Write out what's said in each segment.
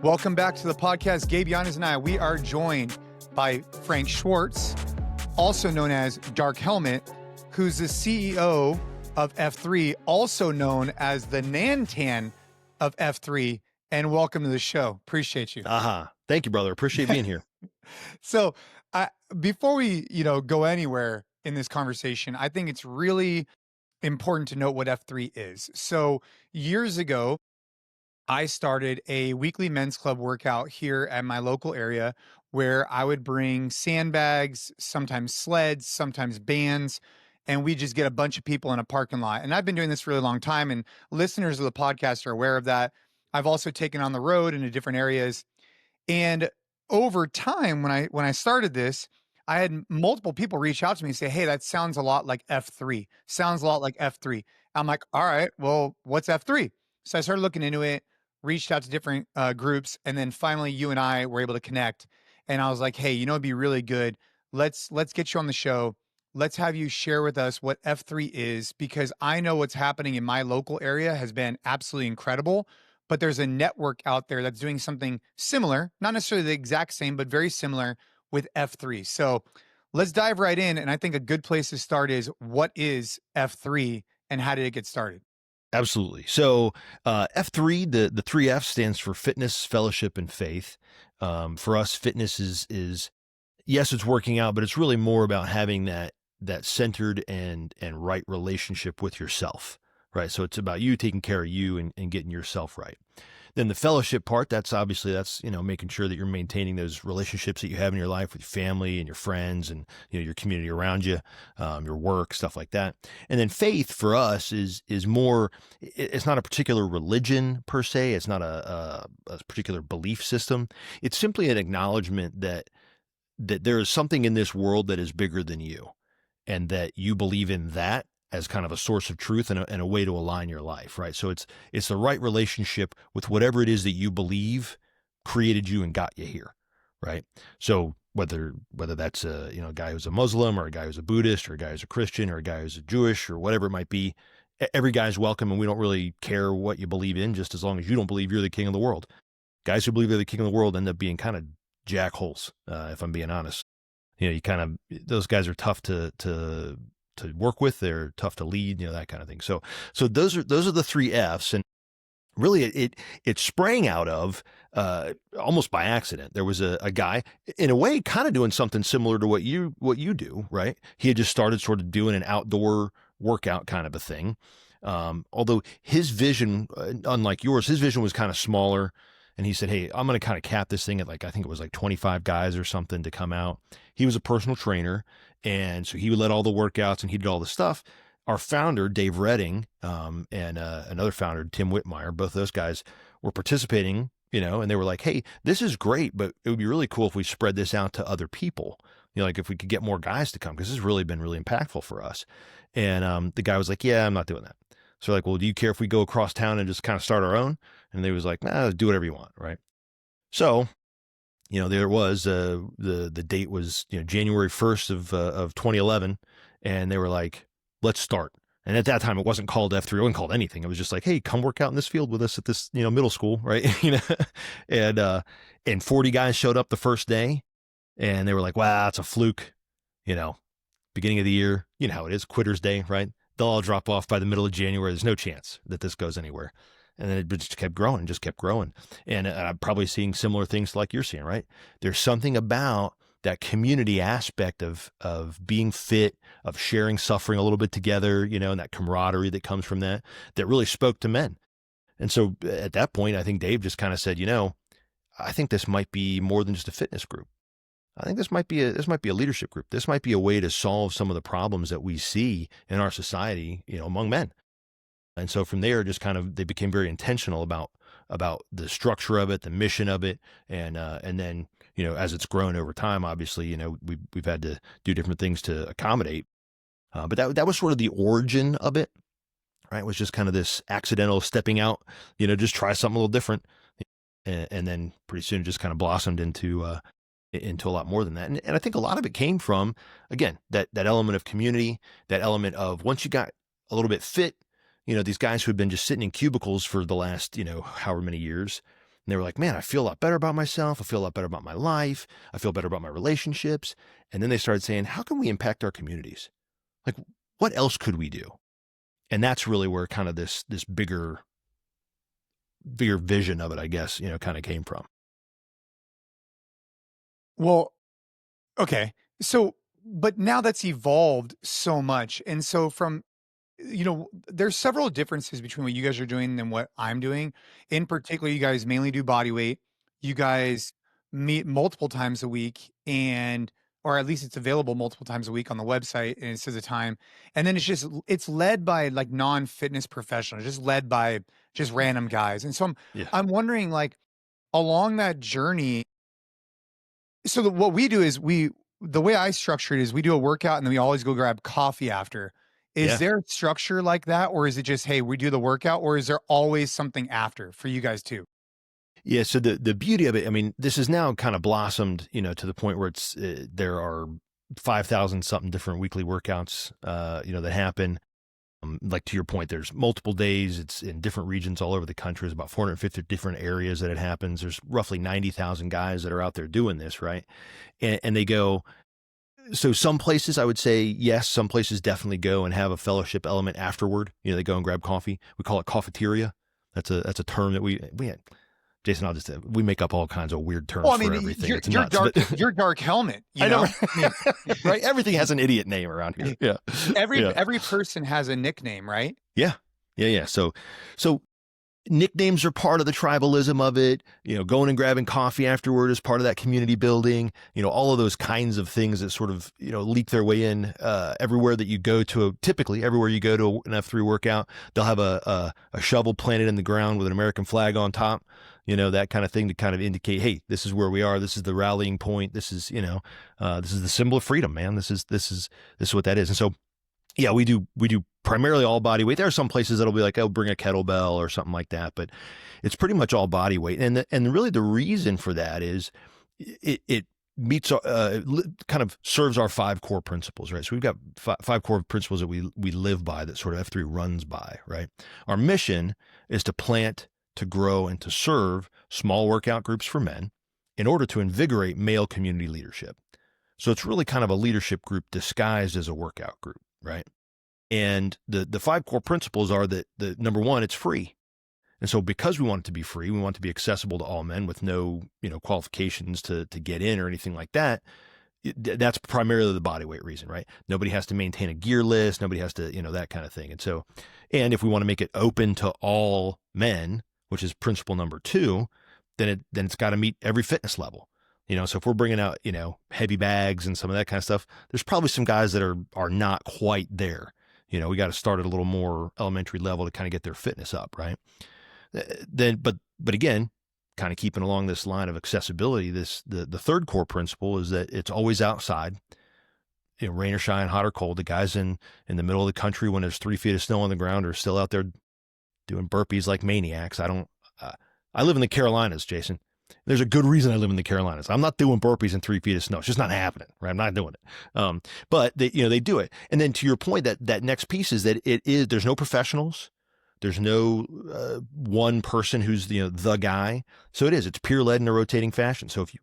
Welcome back to the podcast. Gabe, Yanez, and I, we are joined by Frank Schwartz, also known as Dark Helmet, who's the CEO of F3, also known as the Nantan of F3. And welcome to the show. Appreciate you. Thank you, brother. Appreciate being here. So before we, go anywhere in this conversation, I think it's really important to note what F3 is. So years ago, I started a weekly men's club workout here at my local area where I would bring sandbags, sometimes sleds, sometimes bands, and we just get a bunch of people in a parking lot. And I've been doing this for a really long time, and listeners of the podcast are aware of that. I've also taken on the road into different areas. And over time, when I started this, I had multiple people reach out to me and say, hey, that sounds a lot like F3. Sounds a lot like F3. I'm like, all right, well, what's F3? So I started looking into it, reached out to different groups, and then finally you and I were able to connect. And I was like, hey, it'd be really good. Let's get you on the show. Let's have you share with us what F3 is, because I know what's happening in my local area has been absolutely incredible. But there's a network out there that's doing something similar, not necessarily the exact same, but very similar with F3. So let's dive right in. And I think a good place to start is, what is F3 and how did it get started? Absolutely. So F3, the three F's stands for fitness, fellowship, and faith. For us, fitness is yes, it's working out, but it's really more about having that centered and right relationship with yourself, right? So it's about you taking care of you and getting yourself right. Then the fellowship part, that's making sure that you're maintaining those relationships that you have in your life with your family and your friends and, your community around you, your work, stuff like that. And then faith for us is more, it's not a particular religion per se. It's not a particular belief system. It's simply an acknowledgement that there is something in this world that is bigger than you, and that you believe in that as kind of a source of truth and a way to align your life, right? So it's the right relationship with whatever it is that you believe created you and got you here, right? So whether that's a guy who's a Muslim or a guy who's a Buddhist or a guy who's a Christian or a guy who's a Jewish or whatever it might be, every guy's welcome, and we don't really care what you believe in, just as long as you don't believe you're the king of the world. Guys who believe they're the king of the world end up being kind of jackholes, if I'm being honest. Those guys are tough to work with. They're tough to lead, that kind of thing. So those are the three F's. And really it sprang out of, almost by accident. There was a guy in a way kind of doing something similar to what you do, right? He had just started sort of doing an outdoor workout kind of a thing. Although his vision, unlike yours, his vision was kind of smaller. And he said, hey, I'm going to kind of cap this thing at I think it was 25 guys or something to come out. He was a personal trainer. And so he would let all the workouts and he did all the stuff. Our founder, Dave Redding, and another founder, Tim Whitmire, both those guys were participating, and they were like, hey, this is great, but it would be really cool if we spread this out to other people. If we could get more guys to come, because this has really been really impactful for us. And the guy was like, yeah, I'm not doing that. So like, well, do you care if we go across town and just kind of start our own? And they was like, nah, do whatever you want. Right. So, there was, the date was, January 1st of 2011. And they were like, let's start. And at that time, it wasn't called F3. It wasn't called anything. It was just like, hey, come work out in this field with us at this, middle school. Right. And 40 guys showed up the first day, and they were like, wow, it's a fluke. Beginning of the year, how it is, quitter's day, right? They'll all drop off by the middle of January. There's no chance that this goes anywhere. And then it just kept growing and just kept growing. And I'm probably seeing similar things like you're seeing, right? There's something about that community aspect of being fit, of sharing suffering a little bit together, and that camaraderie that comes from that really spoke to men. And so at that point, I think Dave just kind of said, I think this might be more than just a fitness group. I think this might be a leadership group. This might be a way to solve some of the problems that we see in our society, among men. And so from there, just kind of, they became very intentional about the structure of it, the mission of it. And then, as it's grown over time, obviously, we've had to do different things to accommodate. But that was sort of the origin of it, right? It was just kind of this accidental stepping out, just try something a little different. And then pretty soon it just kind of blossomed into a lot more than that. And I think a lot of it came from, again, that element of community, that element of once you got a little bit fit, these guys who had been just sitting in cubicles for the last, however many years, And they were like, man, I feel a lot better about myself. I feel a lot better about my life. I feel better about my relationships. And then they started saying, how can we impact our communities? Like, what else could we do? And that's really where kind of this bigger vision of it, I guess, kind of came from. Well, okay. So, but now that's evolved so much. And so there's several differences between what you guys are doing and what I'm doing. In particular, you guys mainly do body weight. You guys meet multiple times a week or at least it's available multiple times a week on the website and it says a time. And then it's led by like non-fitness professionals, just led by just random guys. And so Yeah. I'm wondering like along that journey, so what we do is the way I structure it is we do a workout and then we always go grab coffee after. Is Yeah. there a structure like that, or is it just, hey, we do the workout, or is there always something after for you guys too? Yeah. So the beauty of it, I mean, this has now kind of blossomed, to the point where there are 5,000 something different weekly workouts, that happen. Like to your point, there's multiple days. It's in different regions all over the country. There's about 450 different areas that it happens. There's roughly 90,000 guys that are out there doing this, right? And they go, so some places I would say, yes, some places definitely go and have a fellowship element afterward. They go and grab coffee. We call it cafeteria. That's a term that we had. Jason, we make up all kinds of weird terms Well, I for mean, everything. It's nuts. But your dark helmet, I know, I mean, right? Everything has an idiot name around here. Yeah. Yeah. every person has a nickname, right? Yeah. Yeah. Yeah. So nicknames are part of the tribalism of it. Going and grabbing coffee afterward is part of that community building. All of those kinds of things that sort of, leak their way in everywhere that you go to. Typically, everywhere you go to an F3 workout, they'll have a shovel planted in the ground with an American flag on top. That kind of thing to kind of indicate, hey, this is where we are. This is the rallying point. This is, this is the symbol of freedom, man. This is what that is. And so, yeah, we do primarily all body weight. There are some places that'll be like, oh, bring a kettlebell or something like that, but it's pretty much all body weight. And really the reason for that is it meets kind of serves our 5 core principles, right? So we've got 5 core principles that we live by, that sort of F3 runs by, right? Our mission is to plant, to grow, and to serve small workout groups for men in order to invigorate male community leadership. So it's really kind of a leadership group disguised as a workout group, right? And the 5 core principles are that the number one, it's free. And so because we want it to be free, we want it to be accessible to all men with no, qualifications to get in or anything like that. That's primarily the body weight reason, right? Nobody has to maintain a gear list. Nobody has to, that kind of thing. And if we want to make it open to all men, which is principle number 2, then it's got to meet every fitness level. So if we're bringing out, heavy bags and some of that kind of stuff, there's probably some guys that are not quite there. We got to start at a little more elementary level to kind of get their fitness up, right? But again, kind of keeping along this line of accessibility, the 3rd core principle is that it's always outside, rain or shine, hot or cold. The guys in the middle of the country when there's 3 feet of snow on the ground are still out there doing burpees like maniacs. I live in the Carolinas, Jason. There's a good reason I live in the Carolinas. I'm not doing burpees in 3 feet of snow. It's just not happening, right? I'm not doing it. But they do it. And then to your point, that next piece is that there's no professionals. There's no one person who's the guy. So it's peer led in a rotating fashion. So if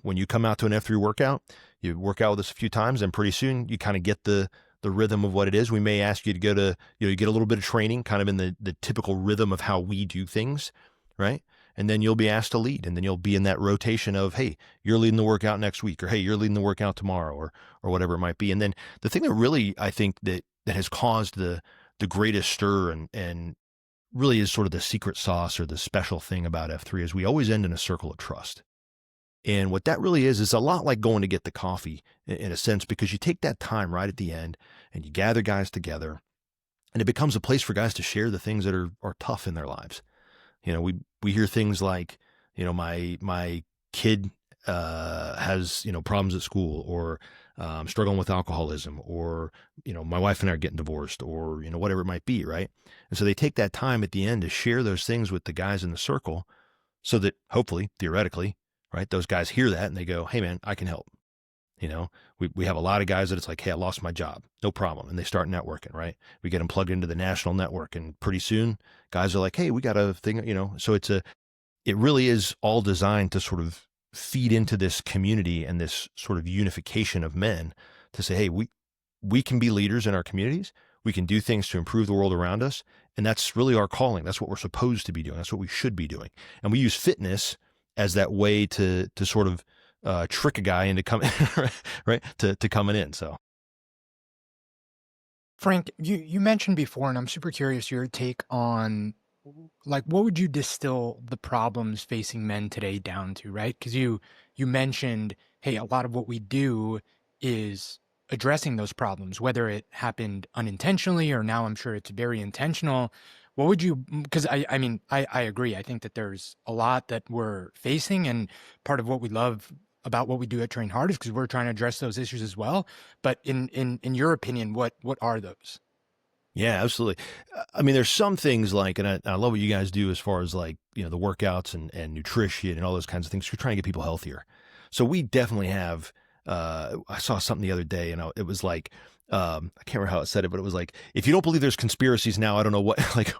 when you come out to an F3 workout, you work out with us a few times, and pretty soon you kind of get the rhythm of what it is. We may ask you to go to, you get a little bit of training kind of in the typical rhythm of how we do things, right? And then you'll be asked to lead, and then you'll be in that rotation of, hey, you're leading the workout next week, or hey, you're leading the workout tomorrow, or whatever it might be. And then the thing that really, I think that has caused the greatest stir and really is sort of the secret sauce or the special thing about F3 is we always end in a circle of trust. And what that really is a lot like going to get the coffee in a sense, because you take that time right at the end and you gather guys together, and it becomes a place for guys to share the things that are tough in their lives. We hear things like, my kid has, problems at school, or struggling with alcoholism, or, my wife and I are getting divorced, or, whatever it might be. Right. And so they take that time at the end to share those things with the guys in the circle so that hopefully, theoretically, right, those guys hear that and they go, hey man, I can help. We have a lot of guys that it's like, hey, I lost my job. No problem. And they start networking, right? We get them plugged into the national network, and pretty soon guys are like, hey, we got a thing, so it really is all designed to sort of feed into this community and this sort of unification of men to say, hey, we can be leaders in our communities. We can do things to improve the world around us. And that's really our calling. That's what we're supposed to be doing. That's what we should be doing. And we use fitness as that way to sort of trick a guy into coming, right? To coming in. So Frank, you mentioned before, and I'm super curious your take on like what would you distill the problems facing men today down to, right? Because you mentioned, hey, a lot of what we do is addressing those problems, whether it happened unintentionally or now I'm sure it's very intentional. What would you, because I mean, I agree. I think that there's a lot that we're facing, and part of what we love about what we do at Train Hard is because we're trying to address those issues as well. But in your opinion, what are those? yeah, absolutely. I mean, there's some things like, and I love what you guys do as far as like, the workouts and nutrition and all those kinds of things. We're trying to get people healthier. So we definitely have, I saw something the other day and it was like, I can't remember how it said it, but it was like, if you don't believe there's conspiracies now, I don't know what, like,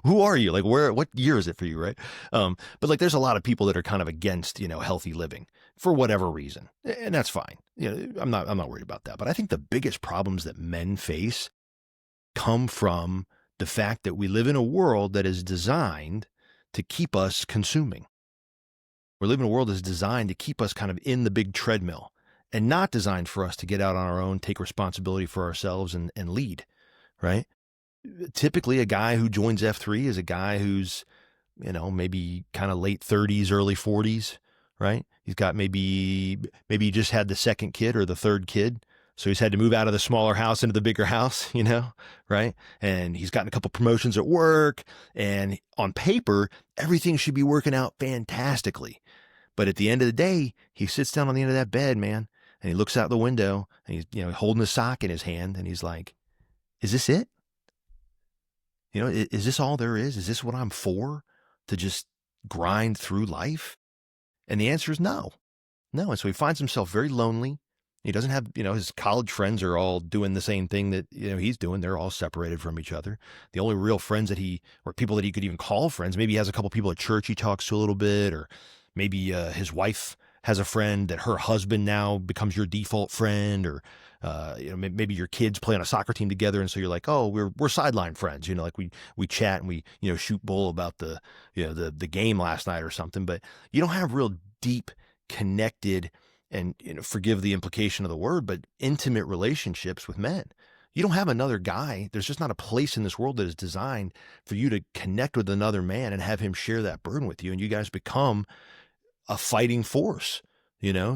who are you? Like, what year is it for you? Right. But like, there's a lot of people that are kind of against, healthy living for whatever reason. And that's fine. I'm not worried about that. But I think the biggest problems that men face come from the fact that we live in a world that is designed to keep us consuming. We live in a world that's designed to keep us kind of in the big treadmill and not designed for us to get out on our own, take responsibility for ourselves and lead, right? Typically, a guy who joins F3 is a guy who's, maybe kind of late 30s, early 40s, right? He's got maybe he just had the second kid or the third kid. So he's had to move out of the smaller house into the bigger house, right? And he's gotten a couple promotions at work. And on paper, everything should be working out fantastically. But at the end of the day, he sits down on the end of that bed, man, and he looks out the window and he's, holding a sock in his hand and he's like, is this it? Is this all there is? Is this what I'm for? To just grind through life? And the answer is no. No. And so he finds himself very lonely. He doesn't have, his college friends are all doing the same thing that, he's doing. They're all separated from each other. The only real friends or people that he could even call friends, maybe he has a couple people at church he talks to a little bit, or maybe his wife has a friend that her husband now becomes your default friend, or, maybe your kids play on a soccer team together. And so you're like, oh, we're sideline friends, like we chat and we, shoot bull about the game last night or something, but you don't have real deep connected and forgive the implication of the word, but intimate relationships with men. You don't have another guy. There's just not a place in this world that is designed for you to connect with another man and have him share that burden with you. And you guys become a fighting force,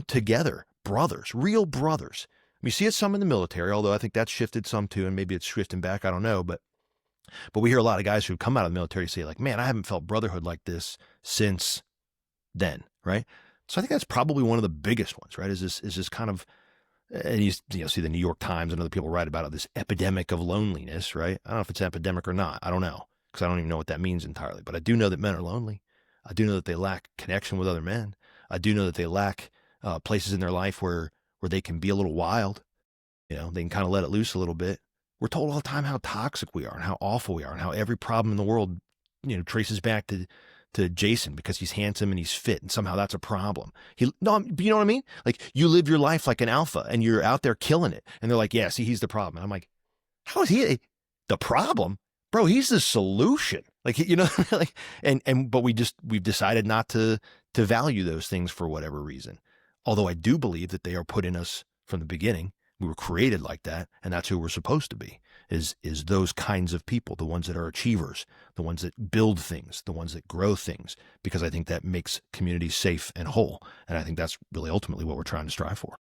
together, brothers, real brothers. We see it some in the military, although I think that's shifted some too, and maybe it's shifting back. I don't know. But we hear a lot of guys who come out of the military say like, man, I haven't felt brotherhood like this since then. Right. So I think that's probably one of the biggest ones, right? Is this kind of, and you see the New York Times and other people write about it, this epidemic of loneliness, right? I don't know if it's epidemic or not. I don't know, because I don't even know what that means entirely. But I do know that men are lonely. I do know that they lack connection with other men. I do know that they lack places in their life where they can be a little wild. They can kind of let it loose a little bit. We're told all the time how toxic we are and how awful we are and how every problem in the world, traces back to Jason because he's handsome and he's fit, and somehow that's a problem. No, but you know what I mean? Like, you live your life like an alpha and you're out there killing it. And they're like, yeah, see, he's the problem. And I'm like, how is he the problem? Bro, he's the solution. Like, like, but we've decided not to value those things for whatever reason. Although I do believe that they are put in us from the beginning. We were created like that, and that's who we're supposed to be, is those kinds of people, the ones that are achievers, the ones that build things, the ones that grow things, because I think that makes communities safe and whole. And I think that's really ultimately what we're trying to strive for.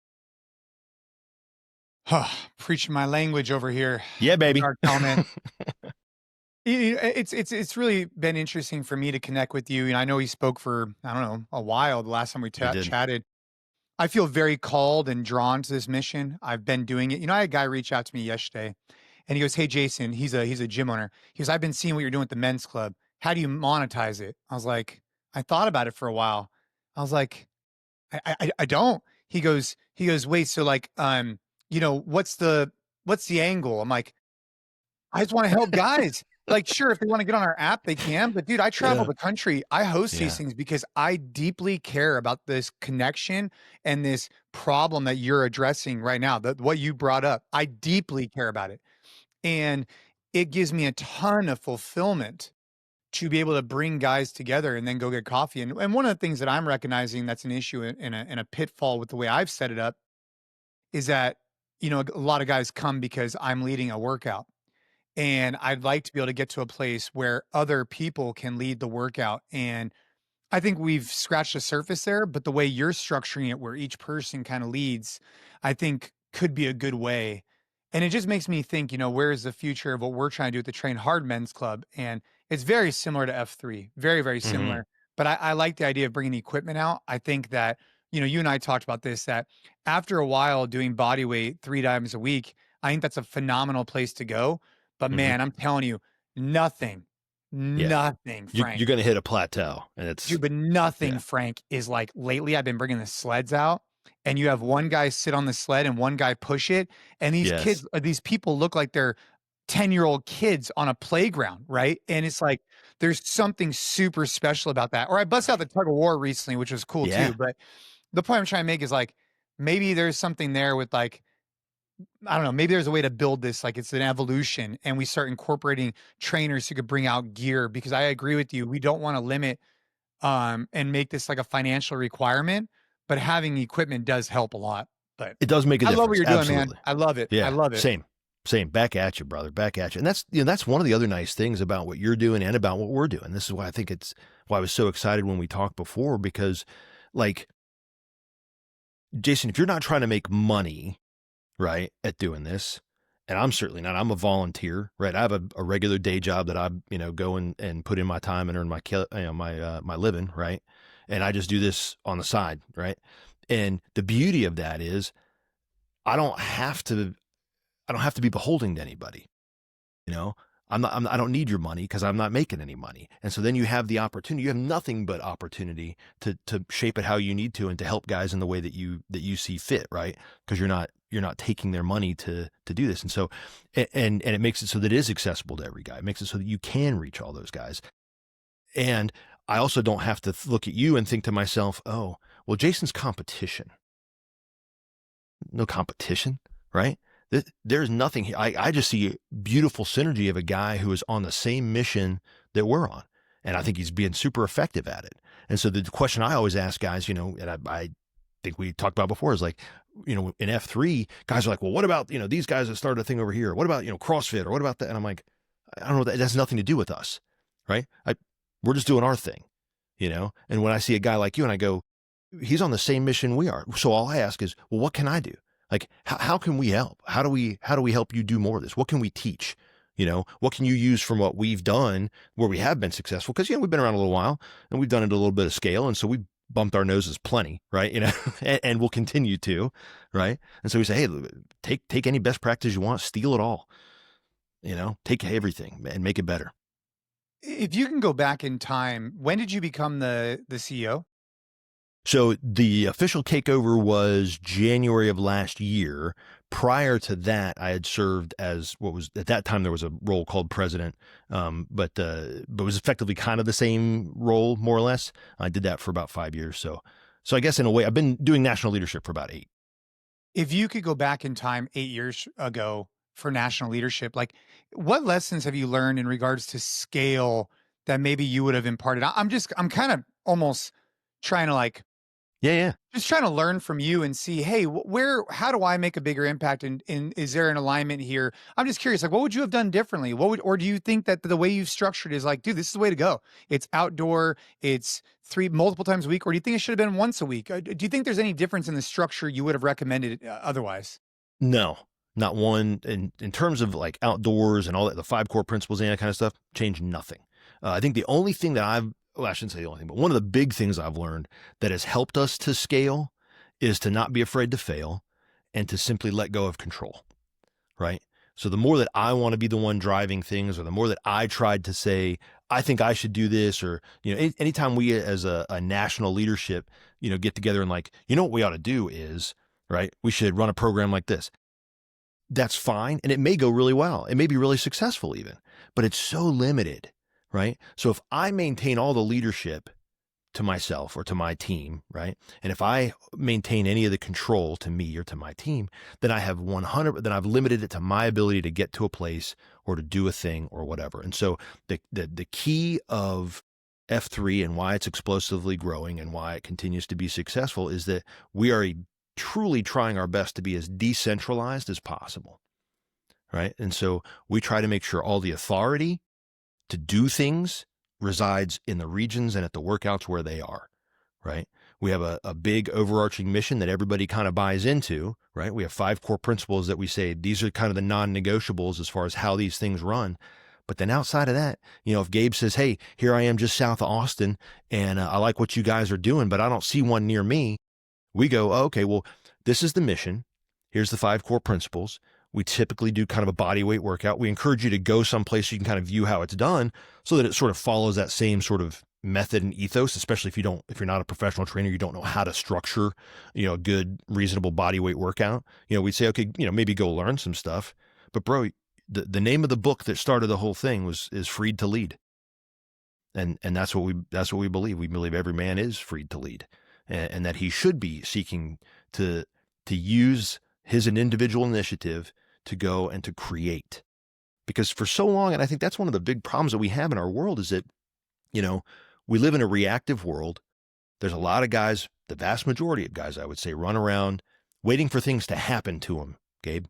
Preaching my language over here. Yeah, baby. Our comment. It's really been interesting for me to connect with you. And I know we spoke for, I don't know, a while the last time we We did. chatted. I feel very called and drawn to this mission. I've been doing it. I had a guy reach out to me yesterday and he goes, "Hey, Jason," he's a gym owner. He goes, "I've been seeing what you're doing with the men's club. How do you monetize it?" I was like, I thought about it for a while. I was like, I don't. He goes, "Wait, so like, what's the angle?" I'm like, I just want to help guys. Like, sure, if they want to get on our app, they can. But dude, I travel Yeah. the country. I host these Yeah. things because I deeply care about this connection and this problem that you're addressing right now. That what you brought up, I deeply care about it, and it gives me a ton of fulfillment to be able to bring guys together and then go get coffee. And one of the things that I'm recognizing that's an issue in a pitfall with the way I've set it up is that a lot of guys come because I'm leading a workout. And I'd like to be able to get to a place where other people can lead the workout. And I think we've scratched the surface there, but the way you're structuring it, where each person kind of leads, I think could be a good way. And it just makes me think, where's the future of what we're trying to do at the Train Hard Men's Club? And it's very similar to F3, very, very Hmm. similar. But I like the idea of bringing the equipment out. I think that, you and I talked about this, that after a while doing body weight 3 times a week, I think that's a phenomenal place to go. But Hmm. man, I'm telling you, nothing, Yeah. nothing, You're Frank. going to hit a plateau, and Dude, it's but nothing, yeah. Frank, is like lately I've been bringing the sleds out and you have one guy sit on the sled and one guy push it. And these Yes. kids, these people look like they're 10-year-old kids on a playground, right? And it's like there's something super special about that. Or I bust out the tug of war recently, which was cool too. Yeah. But the point I'm trying to make is like maybe there's something there with like, I don't know, maybe there's a way to build this like it's an evolution and we start incorporating trainers who could bring out gear because I agree with you. We don't want to limit and make this like a financial requirement, but having equipment does help a lot. But It does make a I love what difference. you're doing, man. Absolutely. I love it. I Yeah. love it. Same. Same. Back at you, brother. Back at you. And that's one of the other nice things about what you're doing and about what we're doing. This is why I think it's why I was so excited when we talked before, because like, Jason, if you're not trying to make money, right, at doing this, and I'm certainly not, I'm a volunteer, right? I have a regular day job that I, go and put in my time and earn my living, right? And I just do this on the side, right? And the beauty of that is I don't have to be beholden to anybody. You know, I don't need your money because I'm not making any money. And so then you have the opportunity, you have nothing but opportunity to shape it how you need to and to help guys in the way that you see fit, right? Because you're not taking their money to do this. And so, and it makes it so that it is accessible to every guy. It makes it so that you can reach all those guys. And I also don't have to look at you and think to myself, oh, well, Jason's competition. No competition, right? There's nothing here. I just see beautiful synergy of a guy who is on the same mission that we're on. And I think he's being super effective at it. And so the question I always ask guys, and I think we talked about before is like, in F3, guys are like, well, what about, these guys that started a thing over here? What about, CrossFit or what about that? And I'm like, I don't know, that has nothing to do with us, right? We're just doing our thing, And when I see a guy like you and I go, he's on the same mission we are. So all I ask is, well, what can I do? Like, how can we help? How do we help you do more of this? What can we teach? What can you use from what we've done where we have been successful? Because, we've been around a little while and we've done it at a little bit of scale. And so we bumped our noses plenty, right? And we'll continue to, right? And so we say, hey, take any best practice you want, steal it all, take everything and make it better. If you can go back in time, when did you become the CEO? So the official takeover was January of last year. Prior to that, I had served as what was at that time there was a role called president, but it was effectively kind of the same role more or less. I did that for about 5 years. So I guess in a way, I've been doing national leadership for about 8. If you could go back in time 8 years ago for national leadership, like what lessons have you learned in regards to scale that maybe you would have imparted? I'm kind of almost trying to like Yeah. just trying to learn from you and see, hey, how do I make a bigger impact? And is there an alignment here? I'm just curious, like, what would you have done differently? Or do you think that the way you've structured is like, dude, this is the way to go. It's outdoor, it's multiple times a week, or do you think it should have been once a week? Do you think there's any difference in the structure you would have recommended otherwise? No, not one. In terms of like outdoors and all that, the 5 core principles and that kind of stuff, changed nothing. I think the only thing that well, I shouldn't say the only thing, but one of the big things I've learned that has helped us to scale is to not be afraid to fail and to simply let go of control, right? So the more that I want to be the one driving things, or the more that I tried to say, I think I should do this, or, anytime we as a national leadership, get together and like, what we ought to do is, right, we should run a program like this. That's fine. And it may go really well. It may be really successful even. but it's so limited, right? So if I maintain all the leadership to myself or to my team, right? And if I maintain any of the control to me or to my team, then I have then I've limited it to my ability to get to a place or to do a thing or whatever. And so the key of F3 and why it's explosively growing and why it continues to be successful is that we are truly trying our best to be as decentralized as possible, right? And so we try to make sure all the authority to do things resides in the regions and at the workouts where they are, right? We have a big overarching mission that everybody kind of buys into, right? We have 5 core principles that we say, these are kind of the non-negotiables as far as how these things run. But then outside of that, if Gabe says, hey, here I am just south of Austin and I like what you guys are doing, but I don't see one near me. We go, oh, okay, well, this is the mission. Here's the 5 core principles. We typically do kind of a body weight workout. We encourage you to go someplace so you can kind of view how it's done so that it sort of follows that same sort of method and ethos, especially if you're not a professional trainer, you don't know how to structure, a good, reasonable body weight workout. We'd say, okay, maybe go learn some stuff. But bro, the name of the book that started the whole thing is Freed to Lead. And that's what we believe. We believe every man is freed to lead and that he should be seeking to use his individual initiative to go and to create. Because for so long, and I think that's one of the big problems that we have in our world is that, we live in a reactive world. There's a lot of guys, the vast majority of guys, I would say, run around waiting for things to happen to them, Gabe.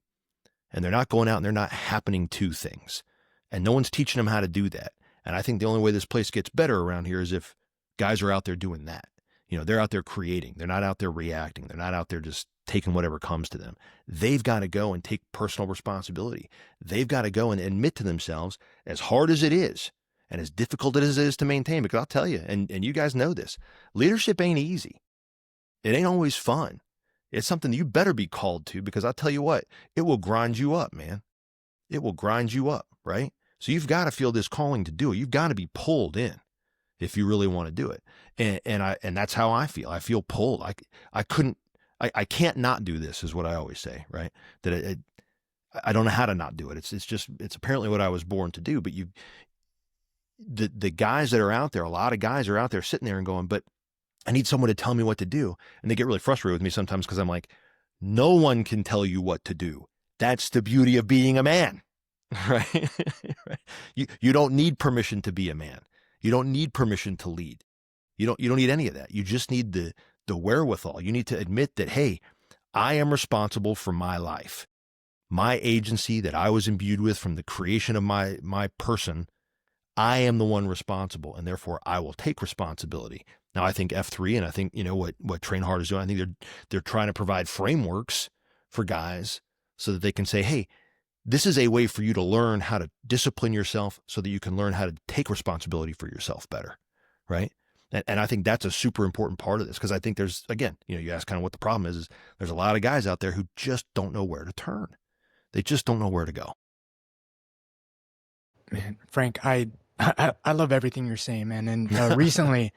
And they're not going out and they're not happening to things. And no one's teaching them how to do that. And I think the only way this place gets better around here is if guys are out there doing that. They're out there creating. They're not out there reacting. They're not out there just taking whatever comes to them. They've got to go and take personal responsibility. They've got to go and admit to themselves, as hard as it is and as difficult as it is to maintain, because I'll tell you, and you guys know this, leadership ain't easy. It ain't always fun. It's something that you better be called to, because I'll tell you what, it will grind you up, man. It will grind you up, right? So you've got to feel this calling to do it. You've got to be pulled in if you really want to do it. And that's how I feel. I feel pulled. I can't not do this is what I always say, right? That I don't know how to not do it. It's apparently what I was born to do. But the guys that are out there, a lot of guys are out there sitting there and going, but I need someone to tell me what to do. And they get really frustrated with me sometimes because I'm like, no one can tell you what to do. That's the beauty of being a man, right? You don't need permission to be a man. You don't need permission to lead. You don't need any of that. You just need the wherewithal. You need to admit that, hey, I am responsible for my life, my agency that I was imbued with from the creation of my person. I am the one responsible, and therefore I will take responsibility. Now, I think F3, and I think, what Train Hard is doing, I think they're trying to provide frameworks for guys so that they can say, hey, this is a way for you to learn how to discipline yourself so that you can learn how to take responsibility for yourself better, right? And I think that's a super important part of this, because I think there's, again, you ask kind of what the problem is there's a lot of guys out there who just don't know where to turn. They just don't know where to go. Man, Frank, I love everything you're saying, man. And recently,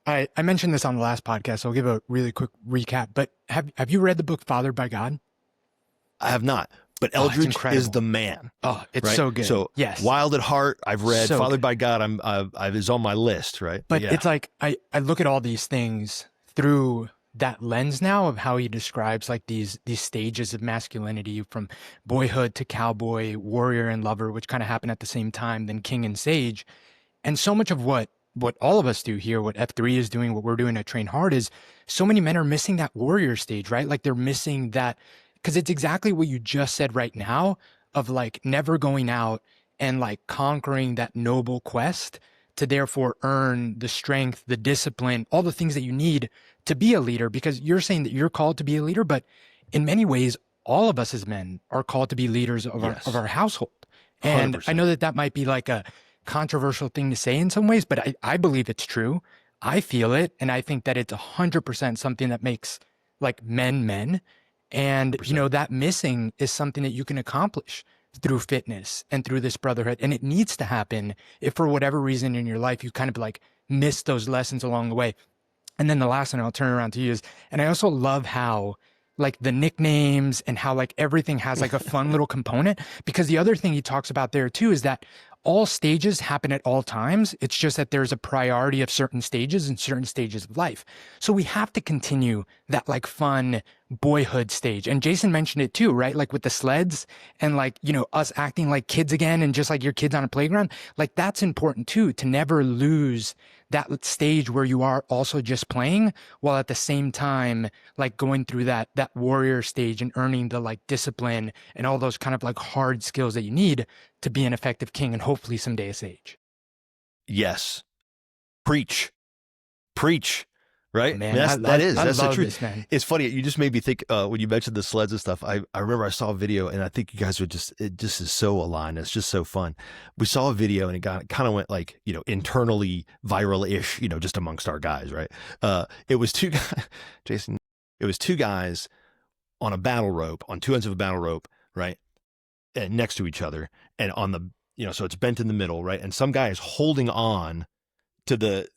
I mentioned this on the last podcast, so I'll give a really quick recap. But have you read the book Fathered by God? I have not. But Eldridge is the man. Oh, it's right? so good. So yes. Wild at Heart, I've read. So Fathered by God, is on my list, right? But yeah. It's like I look at all these things through that lens now of how he describes like these stages of masculinity, from boyhood to cowboy, warrior and lover, which kind of happen at the same time, then king and sage. And so much of what all of us do here, what F3 is doing, what we're doing at Train Hard, is so many men are missing that warrior stage, right? Like they're missing that, because it's exactly what you just said right now, of like never going out and like conquering that noble quest to therefore earn the strength, the discipline, all the things that you need to be a leader. Because you're saying that you're called to be a leader, but in many ways, all of us as men are called to be leaders of our household. And 100%. I know that might be like a controversial thing to say in some ways, but I believe it's true. I feel it. And I think that it's 100% something that makes like men. And, 100%. That missing is something that you can accomplish through fitness and through this brotherhood. And it needs to happen if for whatever reason in your life, you kind of like miss those lessons along the way. And then the last one I'll turn around to you is, and I also love how like the nicknames and how like everything has like a fun little component, because the other thing he talks about there too is that all stages happen at all times. It's just that there's a priority of certain stages and certain stages of life. So we have to continue that like fun boyhood stage. And Jason mentioned it too, right? Like with the sleds and like, you know, us acting like kids again and just like your kids on a playground. Like that's important too, to never lose that stage where you are also just playing while at the same time like going through that warrior stage and earning the like discipline and all those kind of like hard skills that you need to be an effective king and hopefully someday a sage. Yes. Preach. Preach. Right? Man, I mean, that's the truth. This, man. It's funny. You just made me think when you mentioned the sleds and stuff. I remember I saw a video, and I think you guys it just is so aligned. It's just so fun. We saw a video, and it kind of went like, you know, internally viral-ish, you know, just amongst our guys, right? It was two guys, Jason, it was two guys on a battle rope, on two ends of a battle rope, right? And next to each other, and on the, you know, so it's bent in the middle, right? And some guy is holding on to the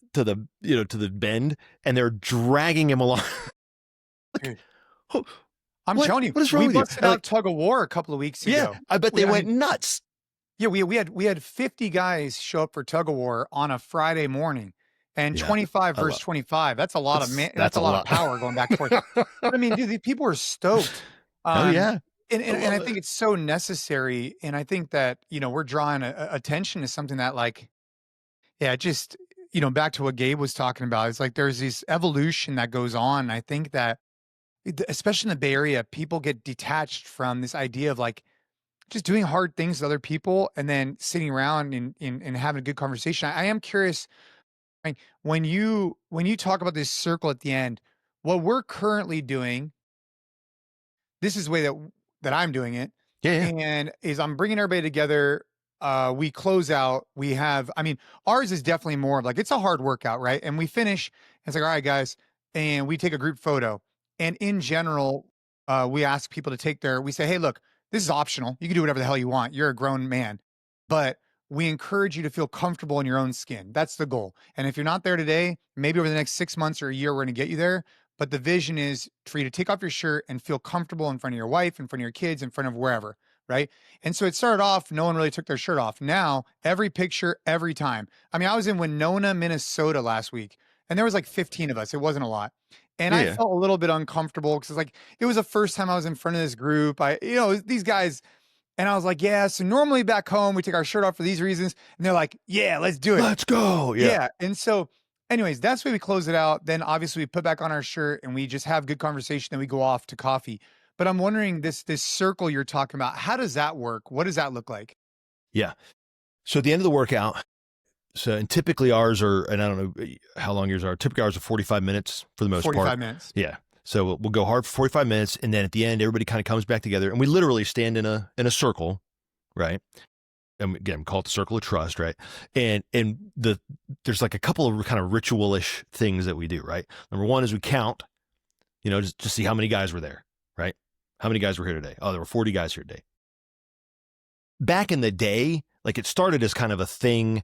bend, and they're dragging him along. Dude, I'm telling you, what is wrong we with you? busted out tug of war a couple of weeks ago. Yeah, I bet they went nuts. Yeah, we had 50 guys show up for tug of war on a Friday morning, and 25 versus 25. That's a lot of that's a lot of power going back and forth. But I mean, dude, these people are stoked. Oh yeah. And I think it's so necessary. And I think that, you know, we're drawing attention to something that like, yeah, just, you know, back to what Gabe was talking about. It's like there's this evolution that goes on. I think that, especially in the Bay Area, people get detached from this idea of like just doing hard things to other people and then sitting around and having a good conversation. I am curious, like, when you talk about this circle at the end, what we're currently doing, this is the way that I'm doing it. Yeah. And is I'm bringing everybody together. We close out. We have, I mean, ours is definitely more of like, it's a hard workout, right? And we finish, it's like, all right, guys, and we take a group photo. And in general, we ask people to take we say, hey, look, this is optional. You can do whatever the hell you want. You're a grown man. But we encourage you to feel comfortable in your own skin. That's the goal. And if you're not there today, maybe over the next 6 months or a year, we're going to get you there. But the vision is for you to take off your shirt and feel comfortable in front of your wife, in front of your kids, in front of wherever, right? And so it started off, no one really took their shirt off. Now, every picture, every time. I mean, I was in Winona, Minnesota last week, and there was like 15 of us. It wasn't a lot. And I felt a little bit uncomfortable because like, it was the first time I was in front of this group. These guys, and I was like, yeah, so normally back home, we take our shirt off for these reasons. And they're like, yeah, let's do it. Let's go. Yeah. And so anyways, that's why we close it out. Then obviously we put back on our shirt and we just have good conversation. Then we go off to coffee. But I'm wondering this circle you're talking about, how does that work? What does that look like? Yeah. So at the end of the workout, and typically ours are, and I don't know how long yours are, typically ours are 45 minutes for the most part. 45 minutes. Yeah. So we'll go hard for 45 minutes. And then at the end, everybody kind of comes back together and we literally stand in a circle, right? And again, call it the circle of trust, right? And there's like a couple of kind of ritual-ish things that we do, right? Number one is we count, you know, just to see how many guys were there, right? How many guys were here today? Oh, there were 40 guys here today. Back in the day, like it started as kind of a thing,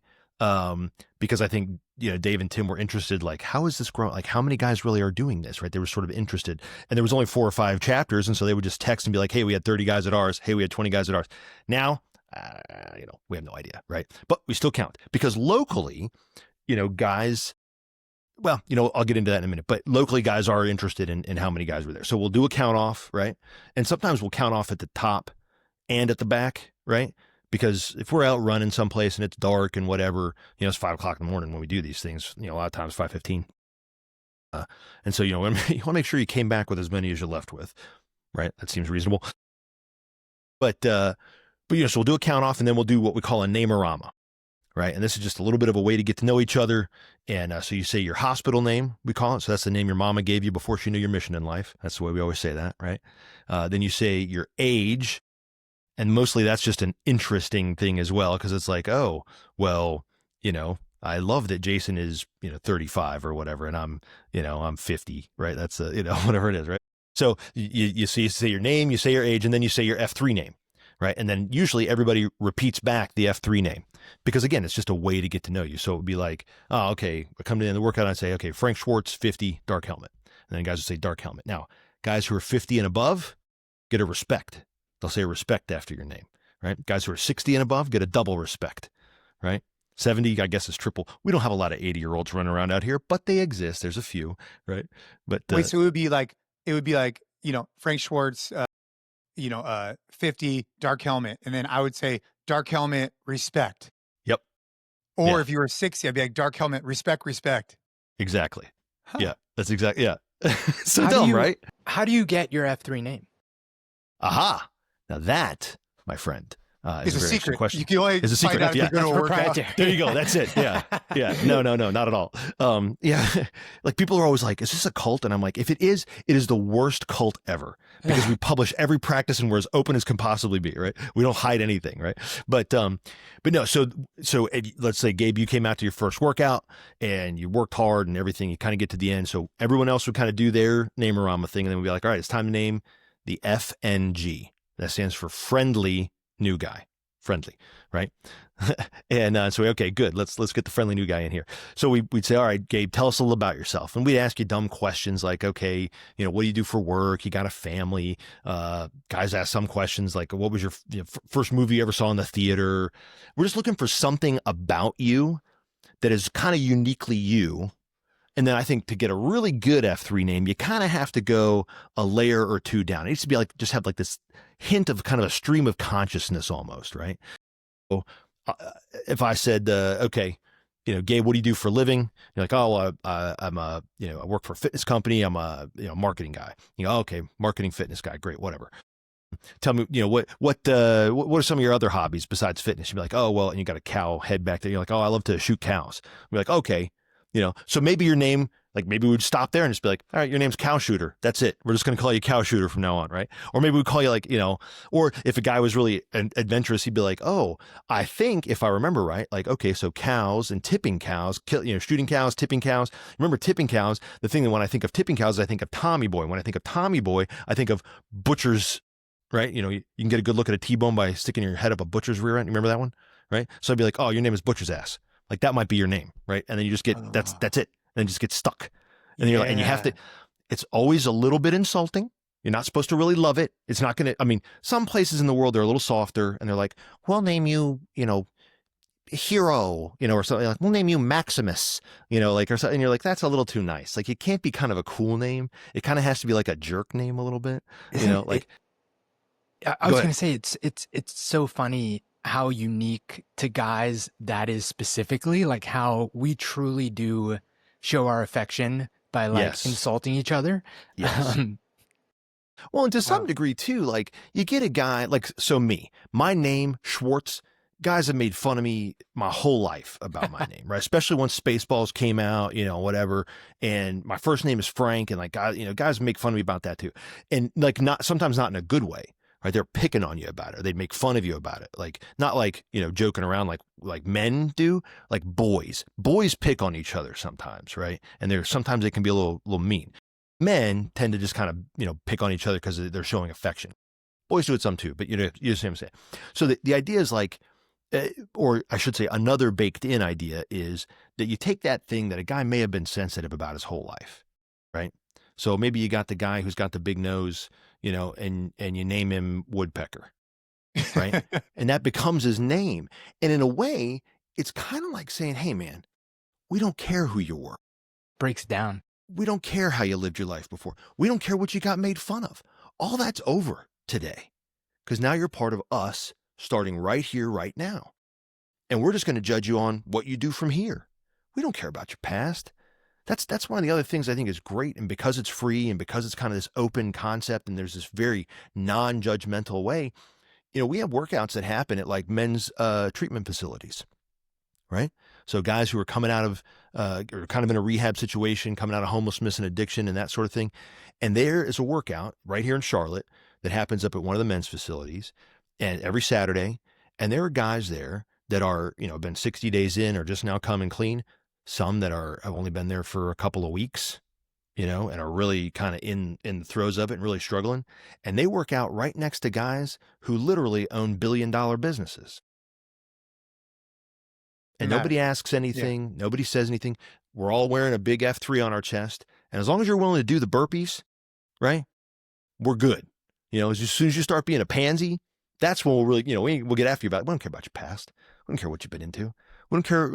because I think, you know, Dave and Tim were interested, like, how is this growing? Like, how many guys really are doing this, right? They were sort of interested. And there was only 4 or 5 chapters. And so they would just text and be like, hey, we had 30 guys at ours. Hey, we had 20 guys at ours. Now, you know, we have no idea, right? But we still count because locally, you know, guys, well, you know, I'll get into that in a minute, but locally guys are interested in how many guys were there. So we'll do a count off, right? And sometimes we'll count off at the top and at the back, right? Because if we're out running someplace and it's dark and whatever, you know, it's 5 o'clock in the morning when we do these things, you know, a lot of times 5:15. And so, you know, you want to make sure you came back with as many as you left with, right? That seems reasonable. But you know, so we'll do a count off and then we'll do what we call a name-orama, right? And this is just a little bit of a way to get to know each other. And so you say your hospital name, we call it. So that's the name your mama gave you before she knew your mission in life. That's the way we always say that, right? Then you say your age. And mostly that's just an interesting thing as well, because it's like, oh, well, you know, I love that Jason is, you know, 35 or whatever, and I'm 50, right? That's you know, whatever it is, right? So you say your name, you say your age, and then you say your F3 name, right? And then usually everybody repeats back the F3 name, because again, it's just a way to get to know you. So it would be like, oh, okay, I come to the end of the workout and I say, okay, Frank Schwartz, 50, dark helmet. And then guys would say dark helmet. Now, guys who are 50 and above get a respect. They'll say respect after your name, right? Guys who are 60 and above get a double respect. right? 70, I guess, is triple. We don't have a lot of 80-year-olds running around out here, but they exist. There's a few, right? But Wait, so it would be like, Frank Schwartz, 50 dark helmet. And then I would say dark helmet, respect. yep, Or yeah, if you were 60, I'd be like dark helmet, respect, respect. exactly. Huh. Yeah, that's exactly, yeah. So How do dumb, you right? how do you get your F3 name? Aha. Now that, my friend, is It's a a very interesting secret. question. You can only It's a secret. find out if Yeah. you go to a workout. proprietary. There you go. That's it. Yeah. Yeah. No, not at all. Yeah. Like people are always like, is this a cult? And I'm like, if it is the worst cult ever because we publish every practice and we're as open as can possibly be, right? We don't hide anything, right? But no, so let's say, Gabe, you came out to your first workout and you worked hard and everything, you kind of get to the end. So everyone else would kind of do their name-orama thing. And then we'd be like, all right, it's time to name the FNG. That stands for friendly new guy. Friendly, right? And so, okay, good. Let's get the friendly new guy in here. So we'd say, all right, Gabe, tell us a little about yourself. And we'd ask you dumb questions like, okay, what do you do for work? You got a family? Guys ask some questions like, what was your first movie you ever saw in the theater? We're just looking for something about you that is kind of uniquely you. And then I think to get a really good F3 name, you kind of have to go a layer or two down. It needs to be like, just have like this hint of kind of a stream of consciousness almost, right? So if I said, okay, Gabe, what do you do for a living? You're like, oh, I'm I work for a fitness company. I'm a marketing guy. Okay, marketing, fitness guy. Great, whatever. Tell me, what are some of your other hobbies besides fitness? You'd be like, oh, well, and you got a cow head back there. You're like, oh, I love to shoot cows. You're like, okay. So maybe your name, like maybe we'd stop there and just be like, all right, your name's Cow Shooter. That's it. We're just going to call you Cow Shooter from now on, right? Or maybe we'd call you like, or if a guy was really adventurous, he'd be like, oh, I think if I remember right, like, okay, so cows and tipping cows, shooting cows, tipping cows. Remember tipping cows, the thing that when I think of tipping cows, I think of Tommy Boy. When I think of Tommy Boy, I think of butchers, right? You can get a good look at a T-bone by sticking your head up a butcher's rear end. You remember that one, right? So I'd be like, oh, your name is Butcher's Ass. Like that might be your name, right? And then you just get, that's it. And then just get stuck. And you're like, and you have to, it's always a little bit insulting. You're not supposed to really love it. It's not going to, some places in the world, they're a little softer and they're like, we'll name you, Hero, or something like, we'll name you Maximus, or something. And you're like, that's a little too nice. Like it can't be kind of a cool name. It kind of has to be like a jerk name a little bit, like. I was going to say, it's so funny how unique to guys that is specifically, like how we truly do show our affection by Yes. insulting each other. Yes. Well, and to some degree too, like you get a guy like, so my name, Schwartz, guys have made fun of me my whole life about my name, right? Especially once Spaceballs came out, whatever. And my first name is Frank. And like, guys make fun of me about that too. And like, sometimes not in a good way. Right, they're picking on you about it. They'd make fun of you about it. Like not like, joking around like men do, like boys. Boys pick on each other sometimes, right? And sometimes they can be a little mean. Men tend to just kind of, pick on each other because they're showing affection. Boys do it some too, but you see what I'm saying. So the idea is like, or I should say another baked in idea is that you take that thing that a guy may have been sensitive about his whole life, right? So maybe you got the guy who's got the big nose, and you name him Woodpecker, right? And that becomes his name. And in a way, it's kind of like saying, hey, man, we don't care who you were. Breaks down. We don't care how you lived your life before. We don't care what you got made fun of. All that's over today because now you're part of us starting right here, right now. And we're just going to judge you on what you do from here. We don't care about your past. That's one of the other things I think is great. And because it's free and because it's kind of this open concept and there's this very non-judgmental way, we have workouts that happen at like men's treatment facilities, right? So guys who are coming out of, or kind of in a rehab situation, coming out of homelessness and addiction and that sort of thing. And there is a workout right here in Charlotte that happens up at one of the men's facilities and every Saturday. And there are guys there that are, been 60 days in or just now coming clean. Some that have only been there for a couple of weeks, and are really kind of in the throes of it and really struggling. And they work out right next to guys who literally own billion-dollar businesses. And nobody asks anything. Yeah. Nobody says anything. We're all wearing a big F3 on our chest. And as long as you're willing to do the burpees, right, we're good. As soon as you start being a pansy, that's when we'll really, we'll get after you about it. We don't care about your past. We don't care what you've been into. We don't care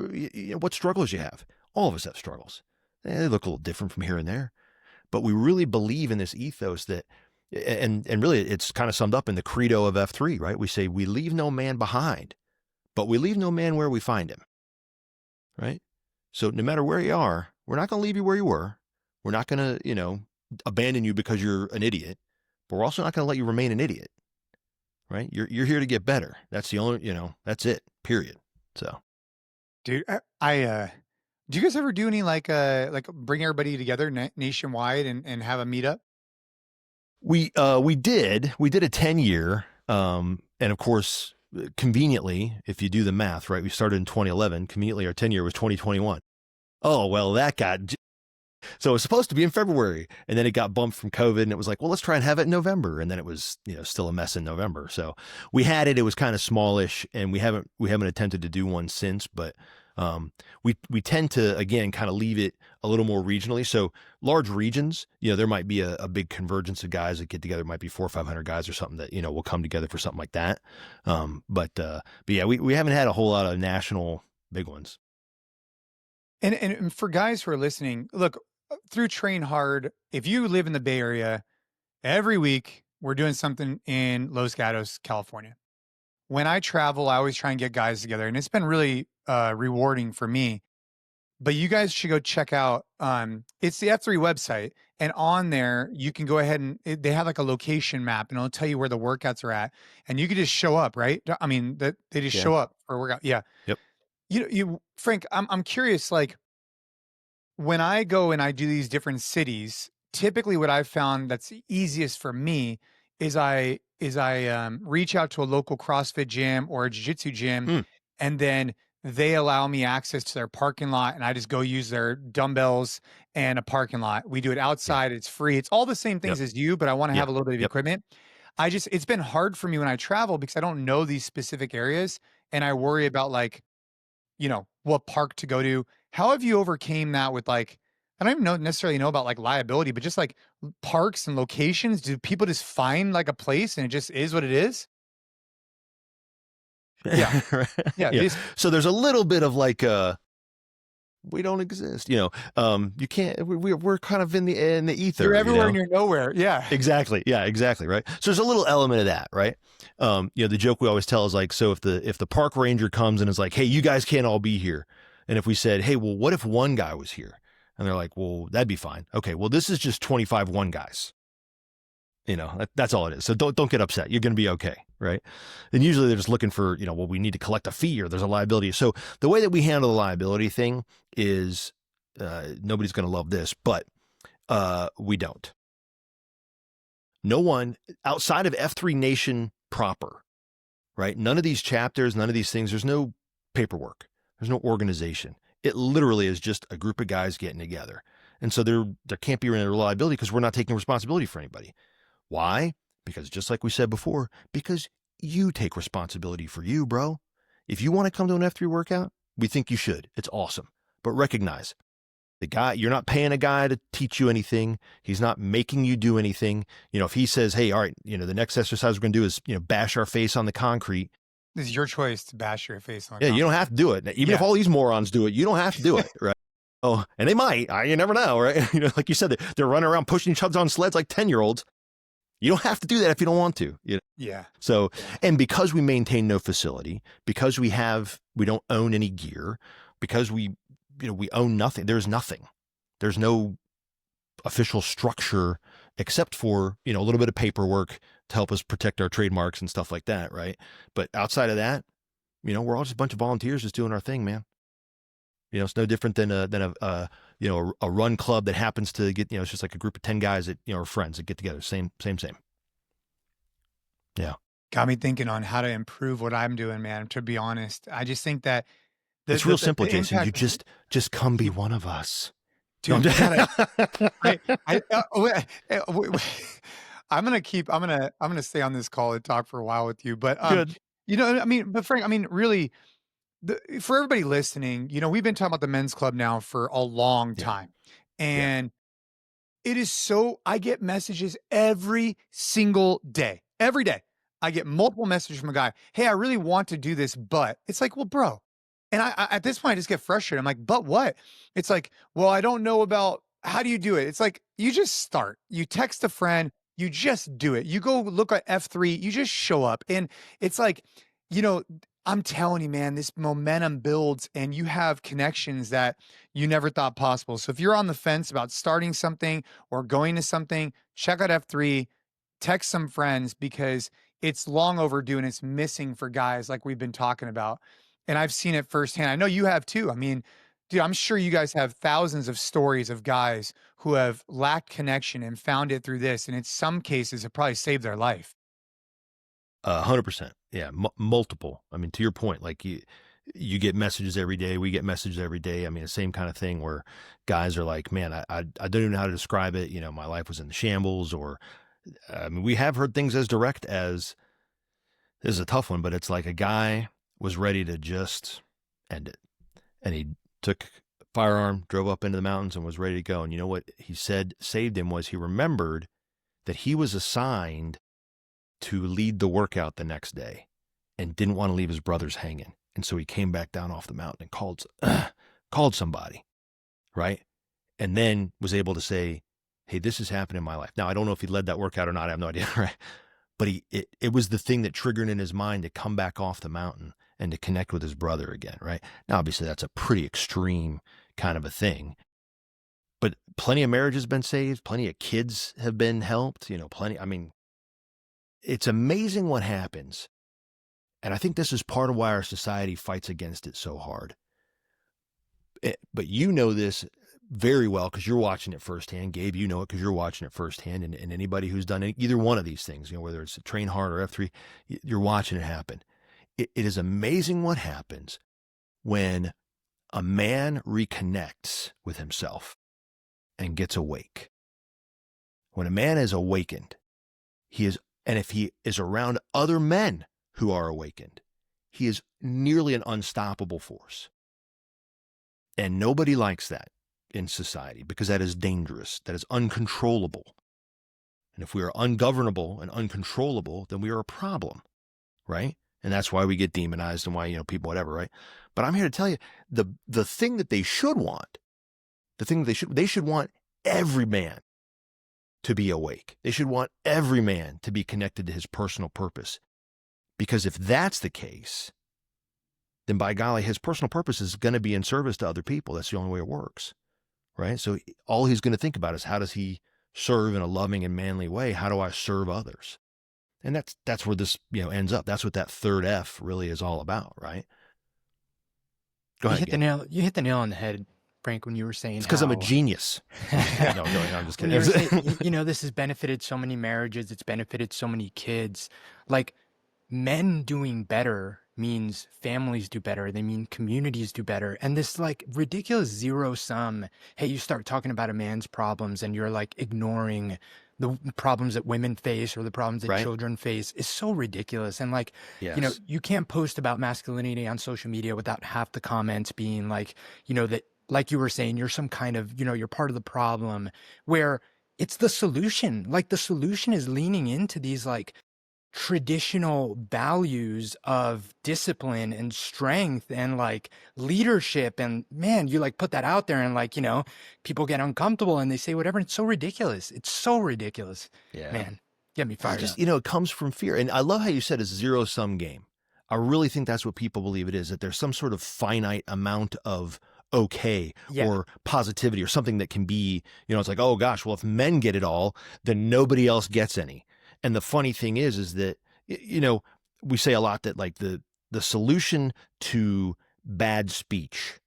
what struggles you have. All of us have struggles. They look a little different from here and there, but we really believe in this ethos that, and really it's kind of summed up in the credo of F3, right? We say we leave no man behind, but we leave no man where we find him, right? So no matter where you are, we're not going to leave you where you were. We're not going to, abandon you because you're an idiot, but we're also not going to let you remain an idiot, right? You're here to get better. That's the only, that's it, period. So, Dude, do you guys ever do any like bring everybody together nationwide and have a meetup? we did a 10-year, and of course, conveniently, if you do the math, right, we started in 2011, conveniently our 10-year was 2021. Oh, well, so it was supposed to be in February, and then it got bumped from COVID, and it was like, well, let's try and have it in November. And then it was, still a mess in November. So we had it was kind of smallish, and we haven't attempted to do one since, but we tend to, again, kind of leave it a little more regionally. So large regions, there might be a big convergence of guys that get together. It might be 400 or 500 guys or something that, will come together for something like that. But yeah, we haven't had a whole lot of national big ones. And for guys who are listening, look, through Train Hard, if you live in the Bay Area, every week we're doing something in Los Gatos, California. When I travel, I always try and get guys together, and it's been really rewarding for me. But you guys should go check out, it's the F3 website, and on there you can go ahead and they have like a location map, and it'll tell you where the workouts are at, and you can just show up, right? I mean, that they just show up for a workout. Yeah. Yep. Frank, I'm curious, like, when I go and I do these different cities, typically what I've found that's easiest for me is I reach out to a local CrossFit gym or a jiu-jitsu gym, Mm. and then they allow me access to their parking lot, and I just go use their dumbbells and a parking lot. We do it outside. It's free. It's all the same things as you, but I want to have a little bit of equipment. It's been hard for me when I travel because I don't know these specific areas, and I worry about what park to go to. How have you overcame that with I don't even necessarily know about like liability, but just like parks and locations? Do people just find like a place and it just is what it is? Yeah. Yeah. So there's a little bit of we don't exist, you can't, we're kind of in the ether. You're everywhere and you're nowhere. Yeah. Exactly. Yeah, exactly. Right. So there's a little element of that, right? The joke we always tell is so if the park ranger comes and is like, hey, you guys can't all be here. And if we said, hey, well, what if one guy was here? And they're like, well, that'd be fine. Okay, well, this is just 25 one guys. That's all it is. So don't get upset. You're going to be okay, right? And usually they're just looking for, well, we need to collect a fee or there's a liability. So the way that we handle the liability thing is nobody's going to love this, but we don't. No one outside of F3 Nation proper, right? None of these chapters, none of these things, there's no paperwork. There's no organization. It literally is just a group of guys getting together. And so there can't be any liability because we're not taking responsibility for anybody. Why? Because just like we said before, because you take responsibility for you, bro. If you want to come to an F3 workout, we think you should. It's awesome. But recognize you're not paying a guy to teach you anything. He's not making you do anything. If he says, hey, all right, the next exercise we're going to do is, bash our face on the concrete. This is your choice to bash your face on. Yeah, you don't have to do it. Even if all these morons do it, you don't have to do it, right? Oh, and they might. You never know, right? Like you said, they're running around pushing each other on sleds like 10-year-olds. You don't have to do that if you don't want to. Yeah. So, and because we maintain no facility, because we don't own any gear, because we own nothing. There's nothing. There's no official structure except for, a little bit of paperwork to help us protect our trademarks and stuff like that. Right. But outside of that, we're all just a bunch of volunteers just doing our thing, man. It's no different than a run club that happens to get, it's just like a group of 10 guys that, are friends that get together. Same. Yeah. Got me thinking on how to improve what I'm doing, man. To be honest, I just think that it's real simple, Jason. You just come be one of us. Dude, I'm gonna stay on this call and talk for a while with you, but good. But Frank, really, for everybody listening, we've been talking about the men's club now for a long time, and it is I get messages every single day. Every day, I get multiple messages from a guy. Hey, I really want to do this, but it's like, well, bro, And at this point, I just get frustrated. I'm like, but what? It's like, well, I don't know about how do you do it? It's like, you just start. You text a friend, you just do it. You go look at F3, you just show up. And it's like, you know, I'm telling you, man, this momentum builds and you have connections that you never thought possible. So if you're on the fence about starting something or going to something, check out F3, text some friends because it's long overdue and it's missing for guys like we've been talking about. And I've seen it firsthand. I know you have too. I mean, dude, I'm sure you guys have thousands of stories of guys who have lacked connection and found it through this. And in some cases, it probably saved their life. 100%. Yeah. Multiple. I mean, to your point, like you get messages every day. We get messages every day. I mean, the same kind of thing where guys are like, man, I don't even know how to describe it. You know, my life was in the shambles, or, I mean, we have heard things as direct as, this is a tough one, but it's like a guy was ready to just end it. And he took a firearm, drove up into the mountains and was ready to go. And you know what he said saved him was he remembered that he was assigned to lead the workout the next day and didn't want to leave his brothers hanging. And so he came back down off the mountain and called somebody, right? And then was able to say, hey, this has happened in my life. Now, I don't know if he led that workout or not. I have no idea, right? But it was the thing that triggered in his mind to come back off the mountain and to connect with his brother again, right? Now, obviously, that's a pretty extreme kind of a thing. But plenty of marriages have been saved. Plenty of kids have been helped. You know, plenty. I mean, it's amazing what happens. And I think this is part of why our society fights against it so hard. But you know this very well because you're watching it firsthand. Gabe, you know it because you're watching it firsthand. And anybody who's done either one of these things, you know, whether it's Train Hard or F3, you're watching it happen. It is amazing what happens when a man reconnects with himself and gets awake. When a man is awakened, and if he is around other men who are awakened, he is nearly an unstoppable force. And nobody likes that in society because that is dangerous. That is uncontrollable. And if we are ungovernable and uncontrollable, then we are a problem, right? And that's why we get demonized and why, you know, people, whatever, right? But I'm here to tell you the thing that they should want, they should want every man to be awake. They should want every man to be connected to his personal purpose. Because if that's the case, then by golly, his personal purpose is going to be in service to other people. That's the only way it works, right? So all he's going to think about is how does he serve in a loving and manly way? How do I serve others? And that's where this, you know, ends up. That's what that third F really is all about, right? Go ahead. You hit the nail on the head, Frank, when you were saying it's because I'm a genius. No, I'm just kidding. Saying, you know, this has benefited so many marriages. It's benefited so many kids. Like, men doing better means families do better. They mean communities do better. And this like ridiculous zero sum, hey, you start talking about a man's problems and you're like ignoring the problems that women face or the problems that children face is so ridiculous. And like, you know, you can't post about masculinity on social media without half the comments being like, you know, that, like you were saying, you're some kind of, you know, you're part of the problem, where it's the solution. Like the solution is leaning into these like traditional values of discipline and strength and like leadership. And man, you like put that out there and like, you know, people get uncomfortable and they say whatever. It's so ridiculous. It's so ridiculous. Yeah, man, get me fired up. You know, it comes from fear. And I love how you said it's a zero sum game. I really think that's what people believe it is, that there's some sort of finite amount of okay or positivity or something that can be, you know, it's like, oh gosh, well, if men get it all, then nobody else gets any. And the funny thing is that, you know, we say a lot that like the solution to bad speech,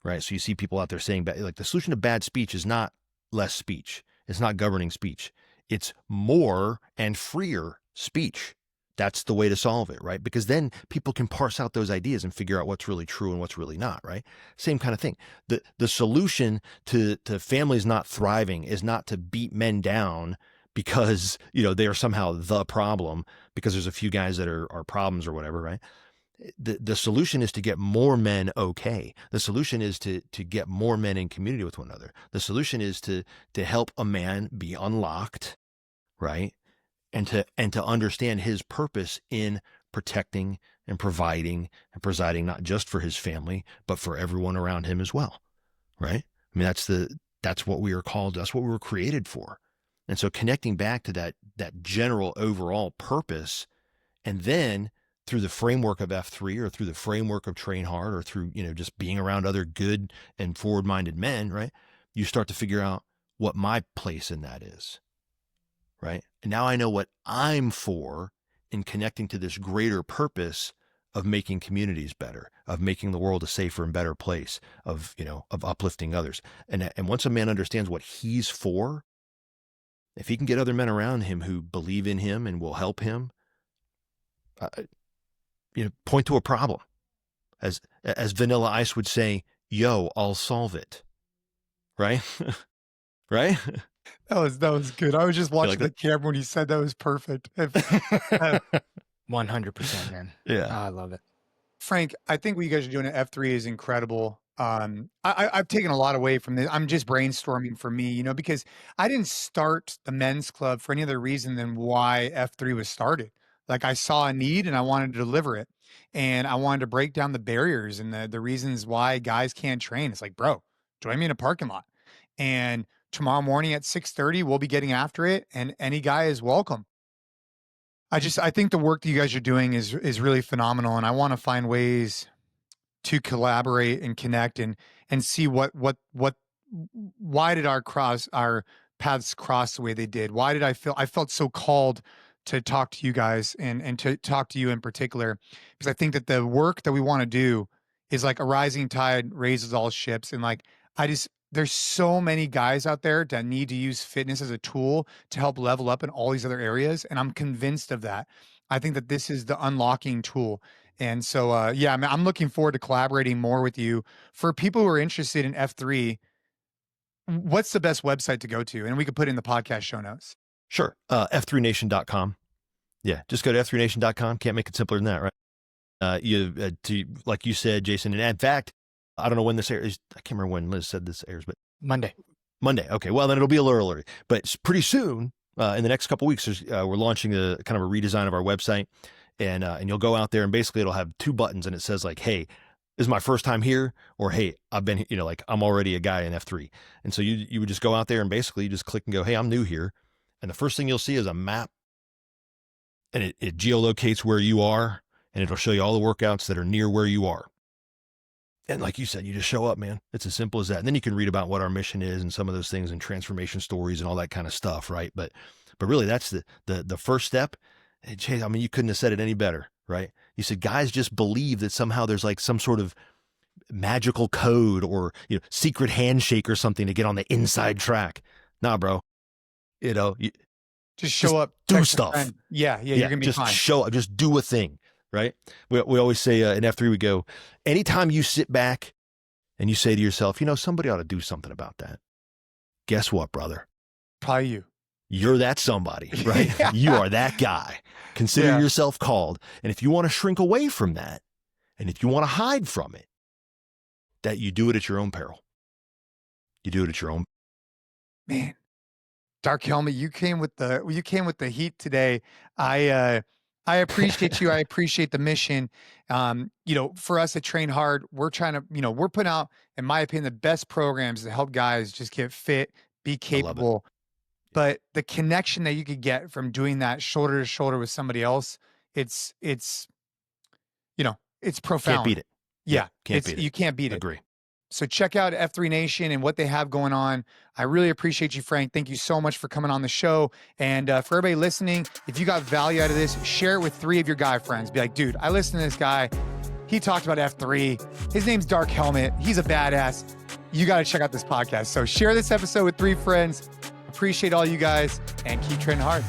right? So you see people out there saying, like, the solution to bad speech is not less speech. It's not governing speech. It's more and freer speech. That's the way to solve it, right? Because then people can parse out those ideas and figure out what's really true and what's really not, right? Same kind of thing. The solution to families not thriving is not to beat men down because, you know, they are somehow the problem because there's a few guys that are problems or whatever, right? The solution is to get more men okay. The solution is to get more men in community with one another. The solution is to help a man be unlocked, right? And to understand his purpose in protecting and providing and presiding not just for his family, but for everyone around him as well. Right? I mean, that's what we are called. That's what we were created for. And so connecting back to that general overall purpose, and then through the framework of F3 or through the framework of Train Hard or through, just being around other good and forward-minded men, right? You start to figure out what my place in that is, right? And now I know what I'm for in connecting to this greater purpose of making communities better, of making the world a safer and better place, of uplifting others. And once a man understands what he's for, if he can get other men around him who believe in him and will help him, point to a problem. As Vanilla Ice would say, yo, I'll solve it. Right? Right? That was good. I was just watching the camera when he said that was perfect. 100%, man. Yeah. I love it. Frank, I think what you guys are doing at F3 is incredible. I've taken a lot away from this. I'm just brainstorming for me, because I didn't start the men's club for any other reason than why F3 was started. Like, I saw a need and I wanted to deliver it. And I wanted to break down the barriers and the reasons why guys can't train. It's like, bro, join me in a parking lot. And tomorrow morning at 6:30, we'll be getting after it. And any guy is welcome. I think the work that you guys are doing is really phenomenal. And I want to find ways to collaborate and connect and see why did our paths cross the way they did? Why did I felt so called to talk to you guys and to talk to you in particular, because I think that the work that we want to do is like a rising tide raises all ships. And like, there's so many guys out there that need to use fitness as a tool to help level up in all these other areas. And I'm convinced of that. I think that this is the unlocking tool. And so, I'm looking forward to collaborating more with you. For people who are interested in F3, what's the best website to go to? And we could put in the podcast show notes. Sure. F3nation.com. Yeah. Just go to F3nation.com. Can't make it simpler than that, right? Like you said, Jason, and in fact, I don't know when this airs. I can't remember when Liz said this airs, but Monday. Okay. Well, then it'll be a little early, but it's pretty soon. In the next couple of weeks, we're launching a kind of a redesign of our website, and you'll go out there and basically it'll have two buttons, and it says like, hey, this is my first time here, or hey, I've been, like I'm already a guy in F3. And so you would just go out there and basically you just click and go, hey, I'm new here. And the first thing you'll see is a map, and it geolocates where you are, and it'll show you all the workouts that are near where you are. And like you said, you just show up, man. It's as simple as that. And then you can read about what our mission is and some of those things and transformation stories and all that kind of stuff, right? But really, that's the first step. And Jay, I mean, you couldn't have said it any better, right? You said guys just believe that somehow there's like some sort of magical code or secret handshake or something to get on the inside track. Nah, bro. Just show up, do stuff. Yeah, you're gonna be just fine. Show up, just do a thing, right? We always say in F3 we go, anytime you sit back and you say to yourself, somebody ought to do something about that. Guess what, brother? Probably you. You're that somebody, right? Yeah. You are that guy. Consider yourself called. And if you want to shrink away from that, and if you want to hide from it, that you do it at your own peril. You do it at your own. Man. Dark Helmet, you came with the heat today. I appreciate you. I appreciate the mission. For us at Train Hard, we're trying to, we're putting out, in my opinion, the best programs to help guys just get fit, be capable. But the connection that you could get from doing that shoulder to shoulder with somebody else, it's profound. Can't beat it. Yeah, can't beat it. You can't beat it. Agree. So check out F3 Nation and what they have going on. I really appreciate you, Frank. Thank you so much for coming on the show. And for everybody listening, if you got value out of this, share it with 3 of your guy friends. Be like, dude, I listened to this guy. He talked about F3. His name's Dark Helmet. He's a badass. You got to check out this podcast. So share this episode with 3 friends. Appreciate all you guys and keep training hard.